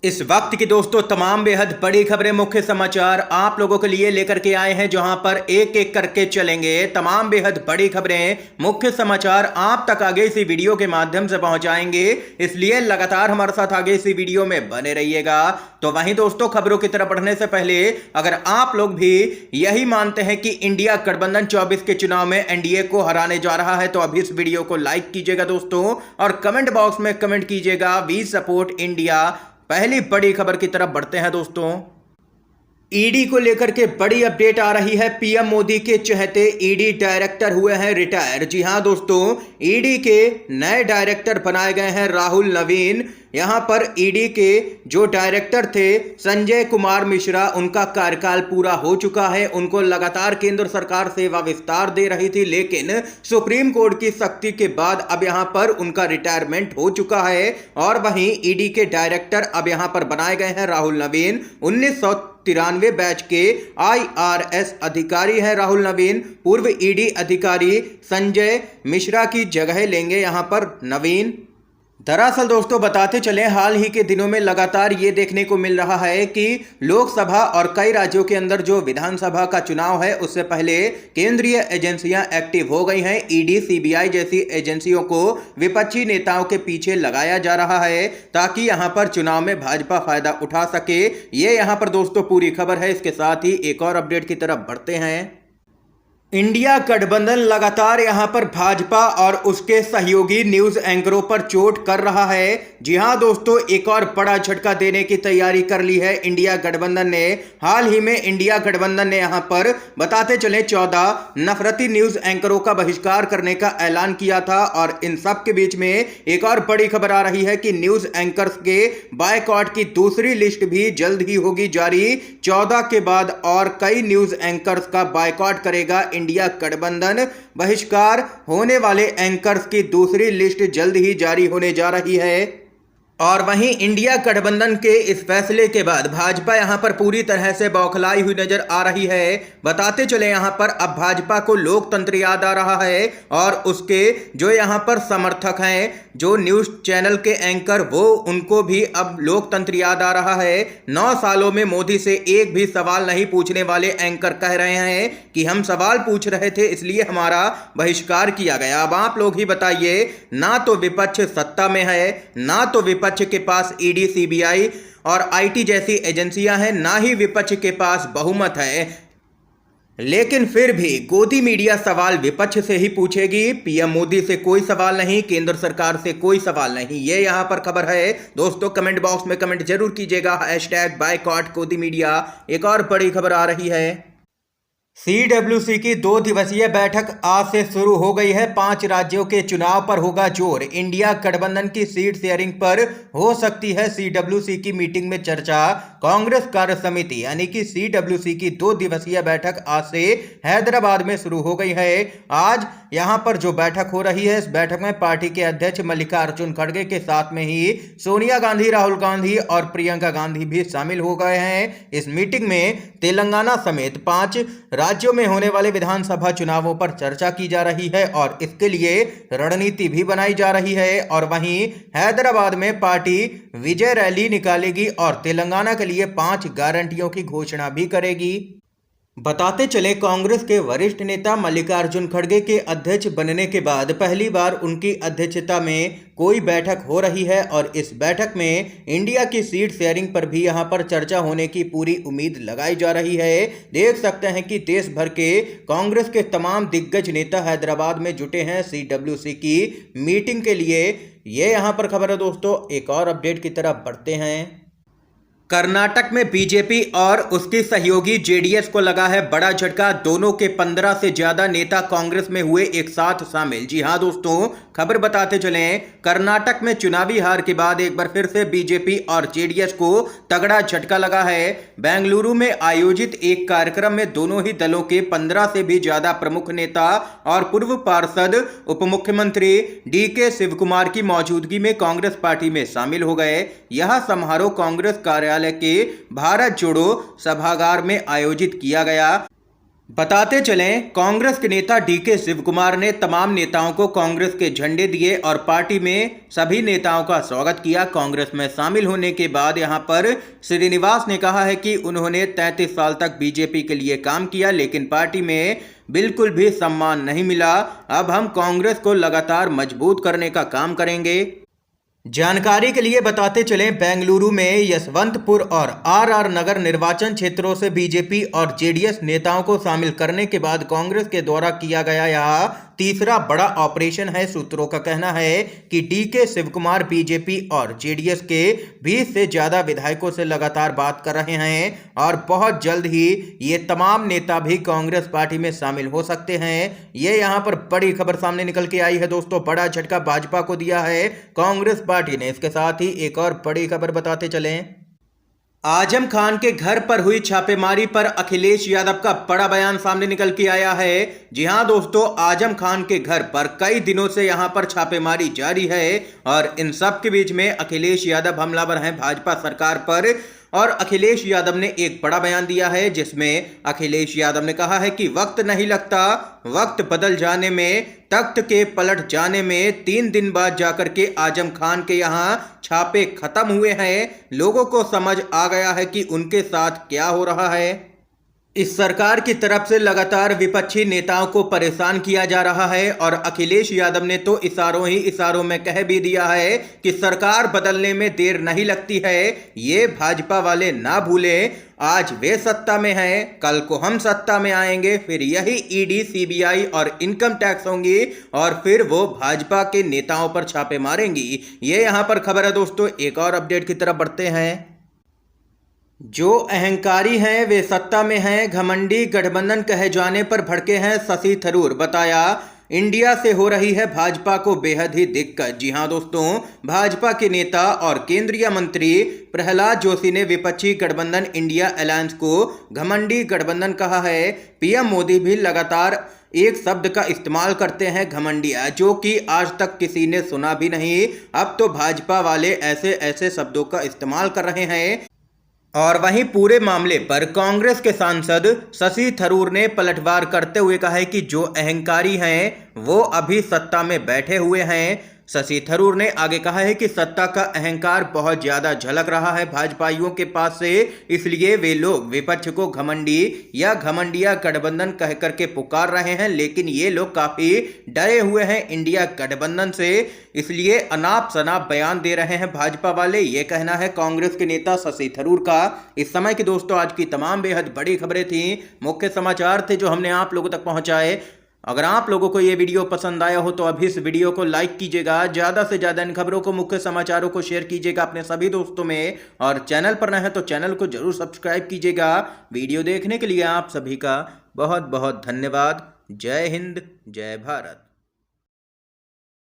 इस वक्त की दोस्तों तमाम बेहद बड़ी खबरें, मुख्य समाचार आप लोगों के लिए लेकर के आए हैं, जहां पर एक एक करके चलेंगे। तमाम बेहद बड़ी खबरें, मुख्य समाचार आप तक आगे इसी वीडियो के माध्यम से पहुंचाएंगे, इसलिए लगातार हमारे साथ आगे इसी वीडियो में बने रहिएगा। तो वहीं दोस्तों, खबरों की तरफ बढ़ने से पहले अगर आप लोग भी यही मानते हैं कि इंडिया गठबंधन 24 के चुनाव में एनडीए को हराने जा रहा है, तो अभी इस वीडियो को लाइक कीजिएगा दोस्तों, और कमेंट बॉक्स में कमेंट कीजिएगा वी सपोर्ट इंडिया। पहली बड़ी खबर की तरफ बढ़ते हैं दोस्तों। ईडी को लेकर के बड़ी अपडेट आ रही है। पीएम मोदी के चहेते ईडी डायरेक्टर हुए हैं रिटायर। जी हां दोस्तों, ईडी के नए डायरेक्टर बनाए गए हैं राहुल नवीन। यहां पर ईडी के जो डायरेक्टर थे संजय कुमार मिश्रा, उनका कार्यकाल पूरा हो चुका है। उनको लगातार केंद्र सरकार सेवा विस्तार दे रही थी, लेकिन सुप्रीम कोर्ट की सख्ती के बाद अब यहां पर उनका रिटायरमेंट हो चुका है। और वहीं ईडी के डायरेक्टर अब यहां पर बनाए गए हैं राहुल नवीन। 1993 बैच के आईआरएस अधिकारी हैं राहुल नवीन। पूर्व ईडी अधिकारी संजय मिश्रा की जगह लेंगे यहां पर नवीन। दरअसल दोस्तों, बताते चले, हाल ही के दिनों में लगातार ये देखने को मिल रहा है कि लोकसभा और कई राज्यों के अंदर जो विधानसभा का चुनाव है, उससे पहले केंद्रीय एजेंसियां एक्टिव हो गई हैं। ईडी, सीबीआई जैसी एजेंसियों को विपक्षी नेताओं के पीछे लगाया जा रहा है, ताकि यहां पर चुनाव में भाजपा फायदा उठा सके। ये यहां पर दोस्तों पूरी खबर है। इसके साथ ही एक और अपडेट की तरफ बढ़ते हैं। इंडिया गठबंधन लगातार यहां पर भाजपा और उसके सहयोगी न्यूज एंकरों पर चोट कर रहा है। जी हां दोस्तों, एक और बड़ा झटका देने की तैयारी कर ली है इंडिया गठबंधन ने। हाल ही में इंडिया गठबंधन ने यहां पर बताते चले 14 नफरती न्यूज एंकरों का बहिष्कार करने का ऐलान किया था। और इन सब के बीच में एक और बड़ी खबर आ रही है कि न्यूज एंकर्स के बायकॉट की दूसरी लिस्ट भी जल्द ही होगी जारी। 14 के बाद और कई न्यूज एंकर्स का बायकॉट करेगा इंडिया गठबंधन। बहिष्कार होने वाले एंकर्स की दूसरी लिस्ट जल्द ही जारी होने जा रही है। और वहीं इंडिया गठबंधन के इस फैसले के बाद भाजपा यहां पर पूरी तरह से बौखलाई हुई नजर आ रही है। बताते चले, यहां पर अब भाजपा को लोकतंत्र याद आ रहा है, और उसके जो यहां पर समर्थक हैं, जो न्यूज चैनल के एंकर, वो उनको भी अब लोकतंत्र याद आ रहा है। 9 सालों में मोदी से एक भी सवाल नहीं पूछने वाले एंकर कह रहे हैं कि हम सवाल पूछ रहे थे, इसलिए हमारा बहिष्कार किया गया। अब आप लोग ही बताइए, ना तो विपक्ष सत्ता में है, ना तो विपक्ष के पास ईडी, सीबीआई और आईटी जैसी एजेंसियां हैं, ना ही विपक्ष के पास बहुमत है, लेकिन फिर भी गोदी मीडिया सवाल विपक्ष से ही पूछेगी। पीएम मोदी से कोई सवाल नहीं, केंद्र सरकार से कोई सवाल नहीं। ये यहां पर खबर है दोस्तों। कमेंट बॉक्स में कमेंट जरूर कीजिएगा #बायकॉट गोदी मीडिया। एक और बड़ी खबर आ रही है। सीडब्ल्यूसी की 2 दिवसीय बैठक आज से शुरू हो गई है। 5 राज्यों के चुनाव पर होगा जोर। इंडिया गठबंधन की सीट शेयरिंग पर हो सकती है सीडब्ल्यूसी की मीटिंग में चर्चा। कांग्रेस कार्य समिति यानी कि सीडब्ल्यूसी की 2 दिवसीय बैठक आज से हैदराबाद में शुरू हो गई है। आज यहां पर जो बैठक हो रही है, इस बैठक में पार्टी के अध्यक्ष मल्लिकार्जुन खड़गे के साथ में ही सोनिया गांधी, राहुल गांधी और प्रियंका गांधी भी शामिल हो गए हैं। इस मीटिंग में तेलंगाना समेत 5 राज्यों में होने वाले विधानसभा चुनावों पर चर्चा की जा रही है, और इसके लिए रणनीति भी बनाई जा रही है। और वहीं हैदराबाद में पार्टी विजय रैली निकालेगी और तेलंगाना के लिए 5 गारंटियों की घोषणा भी करेगी। बताते चले, कांग्रेस के वरिष्ठ नेता मल्लिकार्जुन खड़गे के अध्यक्ष बनने के बाद पहली बार उनकी अध्यक्षता में कोई बैठक हो रही है, और इस बैठक में इंडिया की सीट शेयरिंग पर भी यहां पर चर्चा होने की पूरी उम्मीद लगाई जा रही है। देख सकते हैं कि देश भर के कांग्रेस के तमाम दिग्गज नेता हैदराबाद में जुटे हैं सीडब्ल्यूसी की मीटिंग के लिए। ये यहां पर खबर है दोस्तों। एक और अपडेट की तरफ बढ़ते हैं। कर्नाटक में बीजेपी और उसकी सहयोगी जेडीएस को लगा है बड़ा झटका। दोनों के 15 से ज्यादा नेता कांग्रेस में हुए एक साथ शामिल। जी हां दोस्तों, खबर बताते चलें, कर्नाटक में चुनावी हार के बाद एक बार फिर से बीजेपी और जेडीएस को तगड़ा झटका लगा है। बेंगलुरु में आयोजित एक कार्यक्रम में दोनों ही दलों के 15 से भी ज्यादा प्रमुख नेता और पूर्व पार्षद उप मुख्यमंत्री डीके शिवकुमार की मौजूदगी में कांग्रेस पार्टी में शामिल हो गए। यह समारोह कांग्रेस कार्यालय के भारत जोड़ो सभागार में आयोजित किया गया। बताते चलें, कांग्रेस के नेता डीके शिव कुमार ने तमाम नेताओं को कांग्रेस के झंडे दिए और पार्टी में सभी नेताओं का स्वागत किया। कांग्रेस में शामिल होने के बाद यहां पर श्रीनिवास ने कहा है कि उन्होंने 33 साल तक बीजेपी के लिए काम किया, लेकिन पार्टी में बिल्कुल भी सम्मान नहीं मिला। अब हम कांग्रेस को लगातार मजबूत करने का काम करेंगे। जानकारी के लिए बताते चलें, बेंगलुरु में यशवंतपुर और आरआर नगर निर्वाचन क्षेत्रों से बीजेपी और जेडीएस नेताओं को शामिल करने के बाद कांग्रेस के द्वारा किया गया यह तीसरा बड़ा ऑपरेशन है। सूत्रों का कहना है कि डीके शिवकुमार बीजेपी और जेडीएस के 20 से ज्यादा विधायकों से लगातार बात कर रहे हैं और बहुत जल्द ही ये तमाम नेता भी कांग्रेस पार्टी में शामिल हो सकते हैं। ये यहाँ पर बड़ी खबर सामने निकल के आई है दोस्तों। बड़ा झटका भाजपा को दिया है कांग्रेस पार्टी ने। इसके साथ ही एक और बड़ी खबर बताते चलें, आजम खान के घर पर हुई छापेमारी पर अखिलेश यादव का बड़ा बयान सामने निकल के आया है। जी हां दोस्तों, आजम खान के घर पर कई दिनों से यहां पर छापेमारी जारी है और इन सब के बीच में अखिलेश यादव हमलावर हैं भाजपा सरकार पर। और अखिलेश यादव ने एक बड़ा बयान दिया है जिसमें अखिलेश यादव ने कहा है कि वक्त नहीं लगता, वक्त बदल जाने में, तख्त के पलट जाने में 3 दिन बाद जाकर के आजम खान के यहां छापे खत्म हुए हैं। लोगों को समझ आ गया है कि उनके साथ क्या हो रहा है। इस सरकार की तरफ से लगातार विपक्षी नेताओं को परेशान किया जा रहा है और अखिलेश यादव ने तो इशारों ही इशारों में कह भी दिया है कि सरकार बदलने में देर नहीं लगती है। ये भाजपा वाले ना भूलें, आज वे सत्ता में हैं, कल को हम सत्ता में आएंगे, फिर यही ईडी, सीबीआई और इनकम टैक्स होंगी और फिर वो भाजपा के नेताओं पर छापे मारेंगी। ये यहाँ पर खबर है दोस्तों। एक और अपडेट की तरफ बढ़ते हैं। जो अहंकारी हैं वे सत्ता में हैं, घमंडी गठबंधन कहे जाने पर भड़के हैं शशि थरूर। बताया, इंडिया से हो रही है भाजपा को बेहद ही दिक्कत। जी हां दोस्तों, भाजपा के नेता और केंद्रीय मंत्री प्रहलाद जोशी ने विपक्षी गठबंधन इंडिया अलायंस को घमंडी गठबंधन कहा है। पीएम मोदी भी लगातार एक शब्द का इस्तेमाल करते हैं, घमंडिया, जो कि आज तक किसी ने सुना भी नहीं। अब तो भाजपा वाले ऐसे ऐसे शब्दों का इस्तेमाल कर रहे हैं। और वहीं पूरे मामले पर कांग्रेस के सांसद शशि थरूर ने पलटवार करते हुए कहा है कि जो अहंकारी हैं वो अभी सत्ता में बैठे हुए हैं। शशि थरूर ने आगे कहा है कि सत्ता का अहंकार बहुत ज्यादा झलक रहा है भाजपाइयों के पास से, इसलिए वे लोग विपक्ष को घमंडी या घमंडिया गठबंधन कह करके पुकार रहे हैं। लेकिन ये लोग काफी डरे हुए हैं इंडिया गठबंधन से, इसलिए अनाप शनाप बयान दे रहे हैं भाजपा वाले। ये कहना है कांग्रेस के नेता शशि थरूर का। इस समय की दोस्तों आज की तमाम बेहद बड़ी खबरें थी, मुख्य समाचार थे जो हमने आप लोगों तक पहुंचाए। अगर आप लोगों को ये वीडियो पसंद आया हो तो अभी इस वीडियो को लाइक कीजिएगा, ज़्यादा से ज़्यादा इन खबरों को, मुख्य समाचारों को शेयर कीजिएगा अपने सभी दोस्तों में, और चैनल पर नए हैं तो चैनल को जरूर सब्सक्राइब कीजिएगा। वीडियो देखने के लिए आप सभी का बहुत बहुत धन्यवाद। जय हिंद, जय भारत।